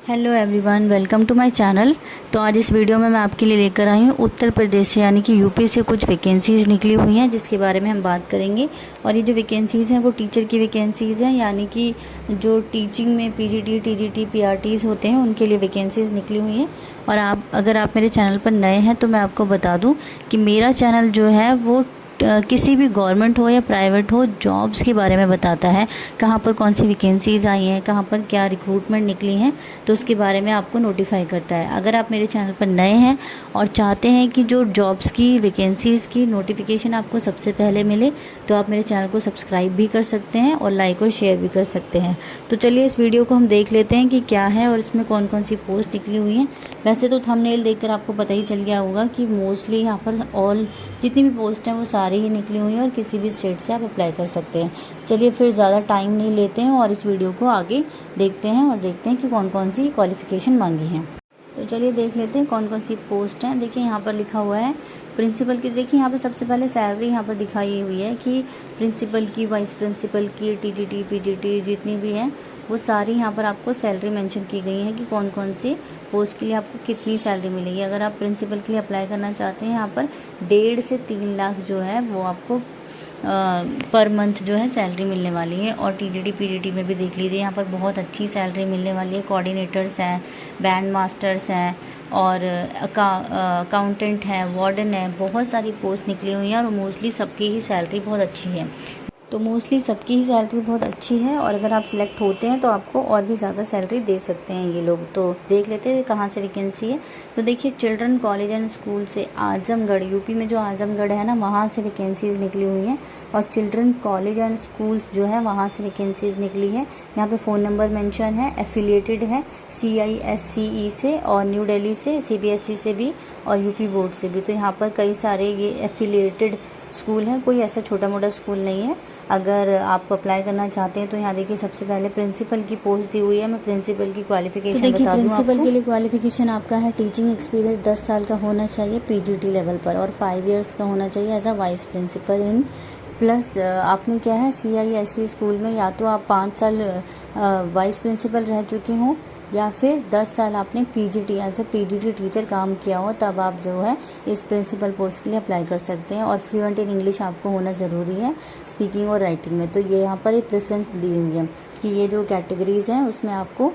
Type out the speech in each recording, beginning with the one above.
Hello everyone, welcome to my channel. तो आज इस वीडियो में मैं आपके लिए लेकर आई हूँ उत्तर प्रदेश से यानी कि यूपी से कुछ वैकेंसीज़ निकली हुई हैं जिसके बारे में हम बात करेंगे। और ये जो वैकेंसीज़ हैं वो टीचर की वैकेंसीज़ हैं, यानी कि जो टीचिंग में पीजीटी, टीजीटी, पीआरटीज़ होते हैं उनके लिए वैकेंसीज़ निकली हुई हैं। और अगर आप मेरे चैनल पर नए हैं तो मैं आपको बता दूँ कि मेरा चैनल जो है वो किसी भी गवर्नमेंट हो या प्राइवेट हो जॉब्स के बारे में बताता है, कहाँ पर कौन सी वैकेंसीज़ आई हैं, कहाँ पर क्या रिक्रूटमेंट निकली हैं, तो उसके बारे में आपको नोटिफाई करता है। अगर आप मेरे चैनल पर नए हैं और चाहते हैं कि जो जॉब्स की वैकेंसीज़ की नोटिफिकेशन आपको सबसे पहले मिले तो आप मेरे चैनल को सब्सक्राइब भी कर सकते हैं और लाइक और शेयर भी कर सकते हैं। तो चलिए इस वीडियो को हम देख लेते हैं कि क्या है और इसमें कौन कौन सी पोस्ट निकली हुई हैं। वैसे तो थंबनेल देखकर आपको पता ही चल गया होगा कि मोस्टली यहाँ पर ऑल जितनी भी पोस्ट हैं वो सारी ही निकली हुई हैं और किसी भी स्टेट से आप अप्लाई कर सकते हैं। चलिए फिर ज़्यादा टाइम नहीं लेते हैं और इस वीडियो को आगे देखते हैं और देखते हैं कि कौन कौन सी क्वालिफ़िकेशन मांगी है। तो चलिए देख लेते हैं कौन कौन सी पोस्ट हैं। देखिए यहाँ पर लिखा हुआ है प्रिंसिपल की। देखिए यहाँ पर सबसे पहले सैलरी यहाँ पर दिखाई हुई है कि प्रिंसिपल की, वाइस प्रिंसिपल की, टीजीटी, पीजीटी जितनी भी हैं वो सारी यहाँ पर आपको सैलरी मेंशन की गई है कि कौन कौन सी पोस्ट के लिए आपको कितनी सैलरी मिलेगी। अगर आप प्रिंसिपल के लिए अप्लाई करना चाहते हैं यहाँ पर 1.5 से 3 लाख जो है वो आपको पर मंथ जो है सैलरी मिलने वाली है। और टीजीटी पीजीटी में भी देख लीजिए यहाँ पर बहुत अच्छी सैलरी मिलने वाली है। कोऑर्डिनेटर्स हैं, बैंड मास्टर्स हैं और अकाउंटेंट है, वार्डन है, बहुत सारी पोस्ट निकली हुई हैं और मोस्टली सबकी ही सैलरी बहुत अच्छी है। और अगर आप सिलेक्ट होते हैं तो आपको और भी ज़्यादा सैलरी दे सकते हैं ये लोग। तो देख लेते हैं कहाँ से वैकेंसी है। तो देखिए चिल्ड्रन कॉलेज एंड स्कूल से आजमगढ़, यूपी में जो आजमगढ़ है ना, वहाँ से वैकेंसीज़ निकली हुई हैं। और चिल्ड्रन कॉलेज एंड स्कूल्स जो है वहाँ से वैकेंसीज़ निकली है। यहाँ पे फ़ोन नंबर मेंशन है, एफिलिएटेड है CISCE से और न्यू दिल्ली से, CBSE से भी और यूपी बोर्ड से भी। तो यहाँ पर कई सारे ये एफिलिएटेड स्कूल है, कोई ऐसा छोटा मोटा स्कूल नहीं है। अगर आप अप्लाई करना चाहते हैं तो यहाँ देखिए सबसे पहले प्रिंसिपल की पोस्ट दी हुई है। मैं प्रिंसिपल की क्वालिफिकेशन बता दूँ आपको। प्रिंसिपल के लिए क्वालिफिकेशन आपका है टीचिंग एक्सपीरियंस 10 साल का होना चाहिए पीजीटी लेवल पर और 5 ईयर्स का होना चाहिए as a vice principal in plus आपने क्या है CISE स्कूल में या तो आप 5 साल वाइस प्रिंसिपल रह चुके हों या फिर 10 साल आपने PGT as a PGT teacher काम किया हो, तब आप जो है इस प्रिंसिपल पोस्ट के लिए अप्लाई कर सकते हैं। और फ्लुएंट इन इंग्लिश आपको होना ज़रूरी है स्पीकिंग और राइटिंग में। तो ये यहाँ पर एक प्रेफरेंस दी हुई है कि ये जो कैटेगरीज़ हैं उसमें आपको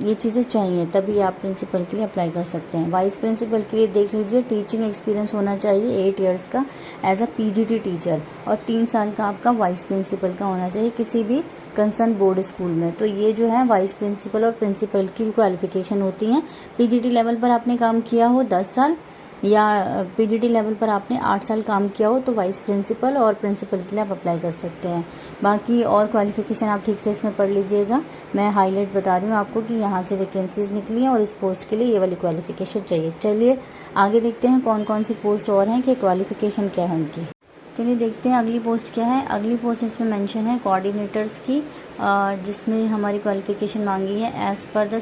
ये चीज़ें चाहिए, तभी आप प्रिंसिपल के लिए अप्लाई कर सकते हैं। वाइस प्रिंसिपल के लिए देख लीजिए टीचिंग एक्सपीरियंस होना चाहिए 8 ईयर्स का एज अ पीजीटी टीचर और 3 साल का आपका वाइस प्रिंसिपल का होना चाहिए किसी भी कंसर्न बोर्ड स्कूल में। तो ये जो है वाइस प्रिंसिपल और प्रिंसिपल की क्वालिफिकेशन होती हैं। पीजीटी लेवल पर आपने काम किया हो 10 साल या पीजीटी लेवल पर आपने 8 साल काम किया हो तो वाइस प्रिंसिपल और प्रिंसिपल के लिए आप अप्लाई कर सकते हैं। बाकी और क्वालिफिकेशन आप ठीक से इसमें पढ़ लीजिएगा। मैं हाईलाइट बता रही हूँ आपको कि यहाँ से वैकेंसीज निकली हैं और इस पोस्ट के लिए ये वाली क्वालिफिकेशन चाहिए। चलिए आगे देखते हैं कौन कौन सी पोस्ट और हैं कि क्वालिफिकेशन क्या है उनकी। चलिए देखते हैं अगली पोस्ट क्या है। अगली पोस्ट इसमें मेंशन है कोऑर्डिनेटर्स की, जिसमें हमारी क्वालिफिकेशन मांगी है एज़ पर द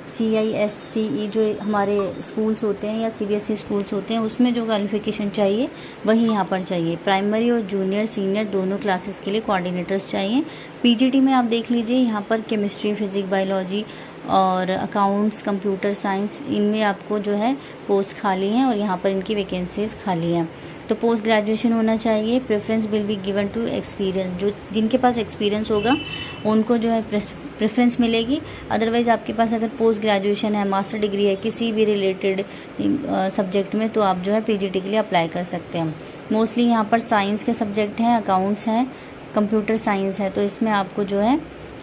CISCE जो हमारे स्कूल्स होते हैं या CBSE स्कूल्स होते हैं उसमें जो क्वालिफिकेशन चाहिए वही यहाँ पर चाहिए। प्राइमरी और जूनियर सीनियर दोनों क्लासेस के लिए कोऑर्डिनेटर्स चाहिए। पीजीटी में आप देख लीजिए यहाँ पर केमिस्ट्री, फिजिक्स, बायोलॉजी और अकाउंट्स, कंप्यूटर साइंस, इनमें आपको जो है पोस्ट खाली हैं और यहाँ पर इनकी वैकेंसीज खाली हैं। तो पोस्ट ग्रेजुएशन होना चाहिए। Preference will be given to experience, जो जिनके पास एक्सपीरियंस होगा उनको जो है प्रेफरेंस मिलेगी। अदरवाइज आपके पास अगर पोस्ट ग्रेजुएशन है, मास्टर डिग्री है किसी भी रिलेटेड सब्जेक्ट में तो आप जो है पीजीटी के लिए अप्लाई कर सकते हैं। मोस्टली यहाँ पर साइंस के सब्जेक्ट हैं, अकाउंट्स हैं, कंप्यूटर साइंस है, तो इसमें आपको जो है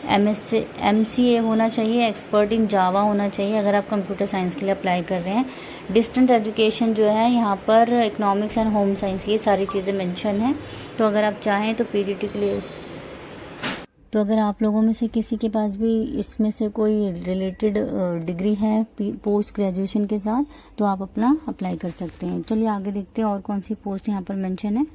MCA होना चाहिए, एक्सपर्ट इन जावा होना चाहिए अगर आप कंप्यूटर साइंस के लिए अप्लाई कर रहे हैं। डिस्टेंस एजुकेशन जो है यहाँ पर इकोनॉमिक्स एंड होम साइंस, ये सारी चीज़ें मेंशन हैं। तो अगर आप चाहें तो पीजीटी के लिए, तो अगर आप लोगों में से किसी के पास भी इसमें से कोई रिलेटेड डिग्री है पोस्ट ग्रेजुएशन के साथ तो आप अपना अप्लाई कर सकते हैं। चलिए आगे देखते हैं और कौन सी पोस्ट यहाँ पर मेंशन है।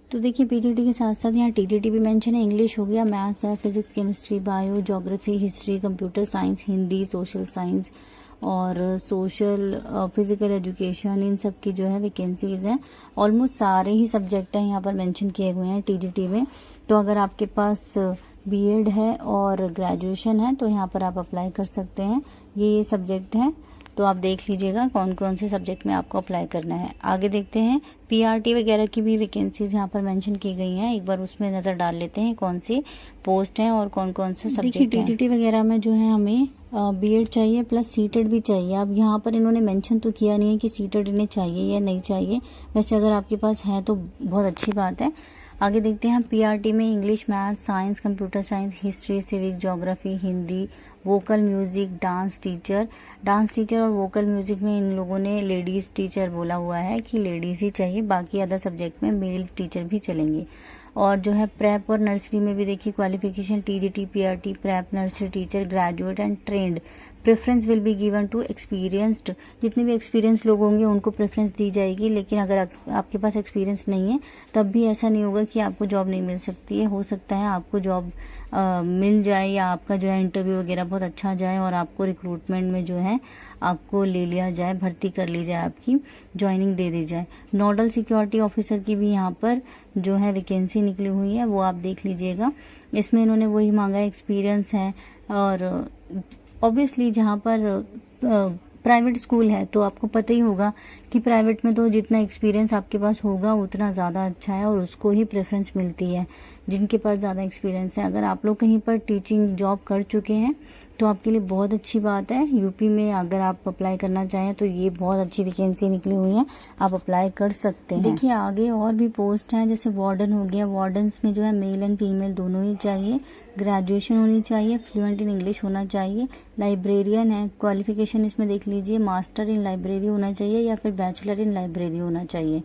तो देखिए पीजीटी के साथ साथ यहाँ टीजीटी भी मेंशन है। इंग्लिश हो गया, मैथ्स है, physics, chemistry, bio, geography, history, computer science, Hindi, social science और सोशल फिजिकल एजुकेशन, इन सब की जो है वैकेंसीज हैं। ऑलमोस्ट सारे ही सब्जेक्ट हैं यहाँ पर मेंशन किए हुए हैं टीजीटी में। तो अगर आपके पास बीएड है और ग्रेजुएशन है, तो यहाँ पर आप अप्लाई कर सकते हैं। ये सब्जेक्ट हैं, तो आप देख लीजिएगा कौन कौन से सब्जेक्ट में आपको अप्लाई करना है। आगे देखते हैं, पीआरटी वगैरह की भी वैकेंसीज यहाँ पर मेंशन की गई हैं। एक बार उसमें नज़र डाल लेते हैं कौन सी पोस्ट हैं और कौन कौन से सब्जेक्ट हैं। देखिए टीजीटी वगैरह में जो है हमें बीएड चाहिए प्लस सीटेड भी चाहिए। अब यहाँ पर इन्होंने मेंशन तो किया नहीं है कि सीटेड इन्हें चाहिए या नहीं चाहिए, वैसे अगर आपके पास है तो बहुत अच्छी बात है। आगे देखते हैं, पीआरटी में English, math, science, computer science, history, civic, geography, Hindi, vocal music, dance teacher और वोकल म्यूजिक में इन लोगों ने लेडीज़ टीचर बोला हुआ है कि लेडीज़ ही चाहिए, बाकी अदर सब्जेक्ट में मेल टीचर भी चलेंगे। और जो है प्रेप और नर्सरी में भी देखिए qualification TGT, PRT, prep, nursery teacher, graduate and trained. Preference will be given to experienced, जितने भी एक्सपीरियंस लोग होंगे उनको प्रेफरेंस दी जाएगी। लेकिन अगर आपके पास एक्सपीरियंस नहीं है तब भी ऐसा नहीं होगा कि आपको जॉब नहीं मिल सकती है। हो सकता है आपको जॉब मिल जाए या आपका जो है इंटरव्यू वगैरह बहुत अच्छा जाए और आपको रिक्रूटमेंट में जो है आपको ले लिया जाए, भर्ती कर ली जाए, आपकी ज्वाइनिंग दे दी जाए। नोडल सिक्योरिटी ऑफिसर की भी यहाँ पर जो है वैकेंसी निकली हुई है, वो आप देख लीजिएगा। इसमें इन्होंने वही मांगा है, एक्सपीरियंस है। और ऑब्वियसली जहाँ पर प्राइवेट स्कूल है तो आपको पता ही होगा कि प्राइवेट में तो जितना एक्सपीरियंस आपके पास होगा उतना ज़्यादा अच्छा है और उसको ही प्रेफरेंस मिलती है जिनके पास ज़्यादा एक्सपीरियंस है। अगर आप लोग कहीं पर टीचिंग जॉब कर चुके हैं तो आपके लिए बहुत अच्छी बात है। यूपी में अगर आप अप्लाई करना चाहें तो ये बहुत अच्छी वैकेंसी निकली हुई है, आप अप्लाई कर सकते हैं। देखिए आगे और भी पोस्ट हैं, जैसे वार्डन हो गया। वार्डन्स में जो है मेल एंड फीमेल दोनों ही चाहिए, ग्रेजुएशन होनी चाहिए, फ्लुएंट इन इंग्लिश होना चाहिए। लाइब्रेरियन है, क्वालिफिकेशन इसमें देख लीजिए, मास्टर इन लाइब्रेरी होना चाहिए या फिर बैचलर इन लाइब्रेरी होना चाहिए।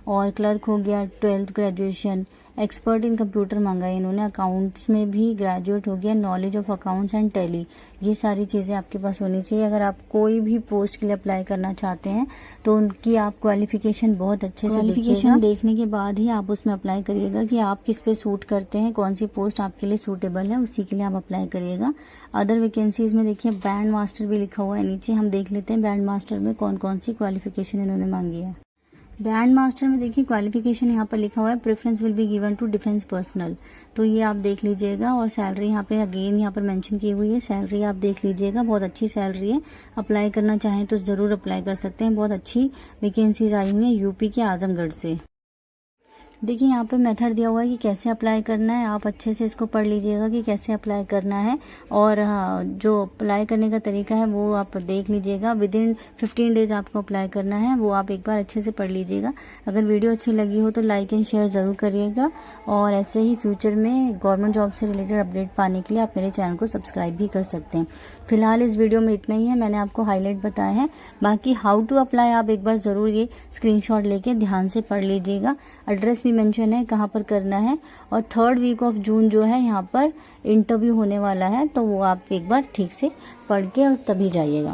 और क्लर्क हो गया 12th graduation. Expert in computer मांगा है इन्होंने, अकाउंट्स में भी ग्रेजुएट हो गया, knowledge of accounts and tally, ये सारी चीज़ें आपके पास होनी चाहिए। अगर आप कोई भी पोस्ट के लिए अप्लाई करना चाहते हैं तो उनकी आप क्वालिफिकेशन बहुत अच्छे से क्वालिफिकेशन देखने के बाद ही आप उसमें अप्लाई करिएगा कि आप किस पे सूट करते हैं, कौन सी पोस्ट आपके लिए सूटेबल है, उसी के लिए आप अप्लाई करिएगा। अदर वैकेंसीज में देखिए बैंड मास्टर भी लिखा हुआ है नीचे, हम देख लेते हैं बैंड मास्टर में कौन कौन सी क्वालिफिकेशन इन्होंने मांगी है। बैंड मास्टर में देखिए क्वालिफिकेशन यहाँ पर लिखा हुआ है, preference will be given to defence personal, तो ये आप देख लीजिएगा। और सैलरी यहाँ पे अगेन यहाँ पर मेंशन की हुई है, सैलरी आप देख लीजिएगा, बहुत अच्छी सैलरी है। अप्लाई करना चाहें तो ज़रूर अप्लाई कर सकते हैं, बहुत अच्छी वैकेंसीज आई हुई हैं यूपी के आजमगढ़ से। देखिए यहाँ पे मेथड दिया हुआ है कि कैसे अप्लाई करना है, आप अच्छे से इसको पढ़ लीजिएगा कि कैसे अप्लाई करना है। और हाँ, जो अप्लाई करने का तरीका है वो आप देख लीजिएगा। विदिन 15 डेज आपको अप्लाई करना है, वो आप एक बार अच्छे से पढ़ लीजिएगा। अगर वीडियो अच्छी लगी हो तो लाइक एंड शेयर ज़रूर करिएगा। और ऐसे ही फ्यूचर में गवर्नमेंट जॉब से रिलेटेड अपडेट पाने के लिए आप मेरे चैनल को सब्सक्राइब भी कर सकते हैं। फिलहाल इस वीडियो में इतना ही है, मैंने आपको हाईलाइट बताया है। बाकी हाउ टू अप्लाई आप एक बार ज़रूर ये स्क्रीनशॉट लेके ध्यान से पढ़ लीजिएगा। एड्रेस भी मेंशन है कहाँ पर करना है। और 3rd वीक ऑफ जून जो है यहाँ पर इंटरव्यू होने वाला है, तो वो आप एक बार ठीक से पढ़ के और तभी जाइएगा।